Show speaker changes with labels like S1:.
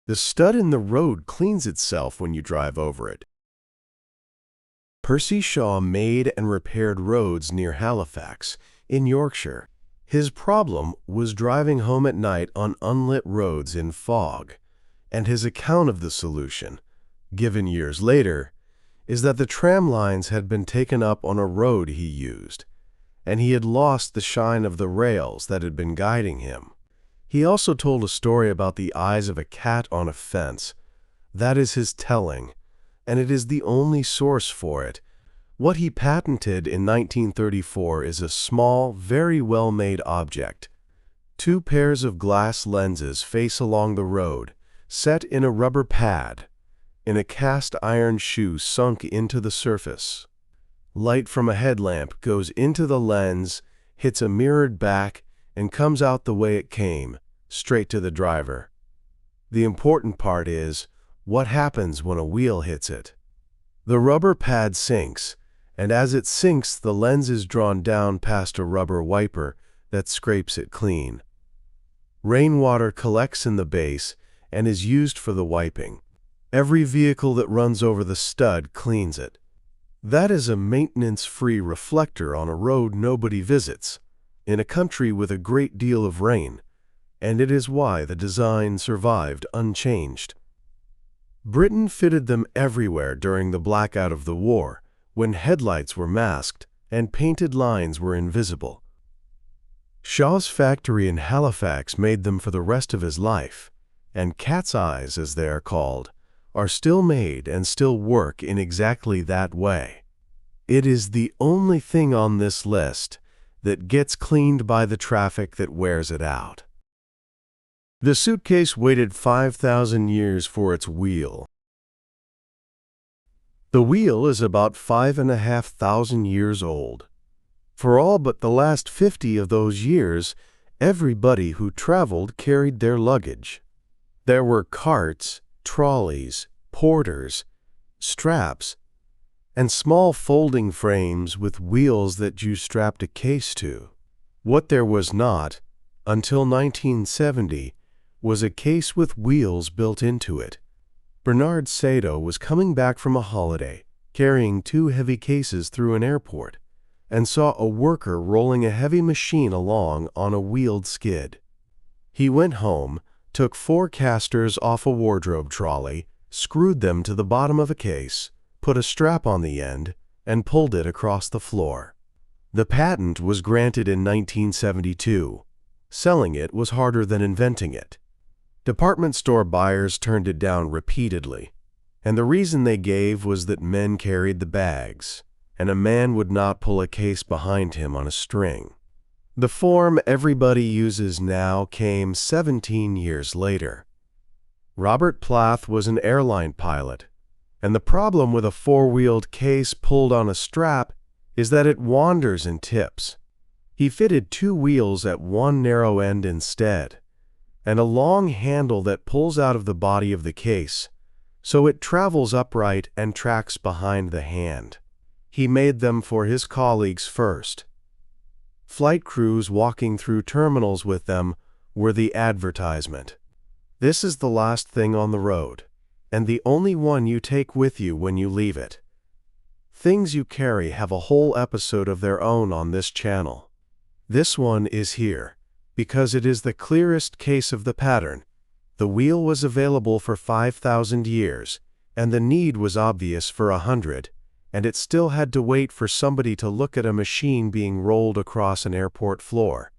S1: The stud in the road cleans itself when you drive over it. Percy Shaw made and repaired roads near Halifax, in Yorkshire. His problem was driving home at night on unlit roads in fog, and his account of the solution, given years later, is that the tram lines had been taken up on a road he used, and he had lost the shine of the rails that had been guiding him. He also told a story about the eyes of a cat on a fence. That is his telling, and it is the only source for it. What he patented in 1934 is a small, very well-made object. 2 pairs of glass lenses face along the road, set in a rubber pad, in a cast-iron shoe sunk into the surface. Light from a headlamp goes into the lens, hits a mirrored back, and comes out the way it came, straight to the driver. The important part is, what happens when a wheel hits it? The rubber pad sinks, and as it sinks, the lens is drawn down past a rubber wiper that scrapes it clean. Rainwater collects in the base and is used for the wiping. Every vehicle that runs over the stud cleans it. That is a maintenance-free reflector on a road nobody visits, in a country with a great deal of rain, and it is why the design survived unchanged. Britain fitted them everywhere during the blackout of the war, when headlights were masked and painted lines were invisible. Shaw's factory in Halifax made them for the rest of his life, and cat's eyes, as they are called, are still made and still work in exactly that way. It is the only thing on this list that gets cleaned by the traffic that wears it out. The suitcase waited 5,000 years for its wheel. The wheel is about 5,500 years old. For all but the last 50 of those years, everybody who traveled carried their luggage. There were carts, trolleys, porters, straps, and small folding frames with wheels that you strapped a case to. What there was not, until 1970, was a case with wheels built into it. Bernard Sato was coming back from a holiday, carrying 2 heavy cases through an airport, and saw a worker rolling a heavy machine along on a wheeled skid. He went home, took 4 casters off a wardrobe trolley, screwed them to the bottom of a case, put a strap on the end, and pulled it across the floor. The patent was granted in 1972. Selling it was harder than inventing it. Department store buyers turned it down repeatedly, and the reason they gave was that men carried the bags, and a man would not pull a case behind him on a string. The form everybody uses now came 17 years later. Robert Plath was an airline pilot, and the problem with a 4-wheeled case pulled on a strap is that it wanders and tips. He fitted 2 wheels at one narrow end instead, and a long handle that pulls out of the body of the case, so it travels upright and tracks behind the hand. He made them for his colleagues first. Flight crews walking through terminals with them were the advertisement. This is the last thing on the road, and the only one you take with you when you leave it. Things you carry have a whole episode of their own on this channel. This one is here, because it is the clearest case of the pattern. The wheel was available for 5,000 years, and the need was obvious for 100, and it still had to wait for somebody to look at a machine being rolled across an airport floor.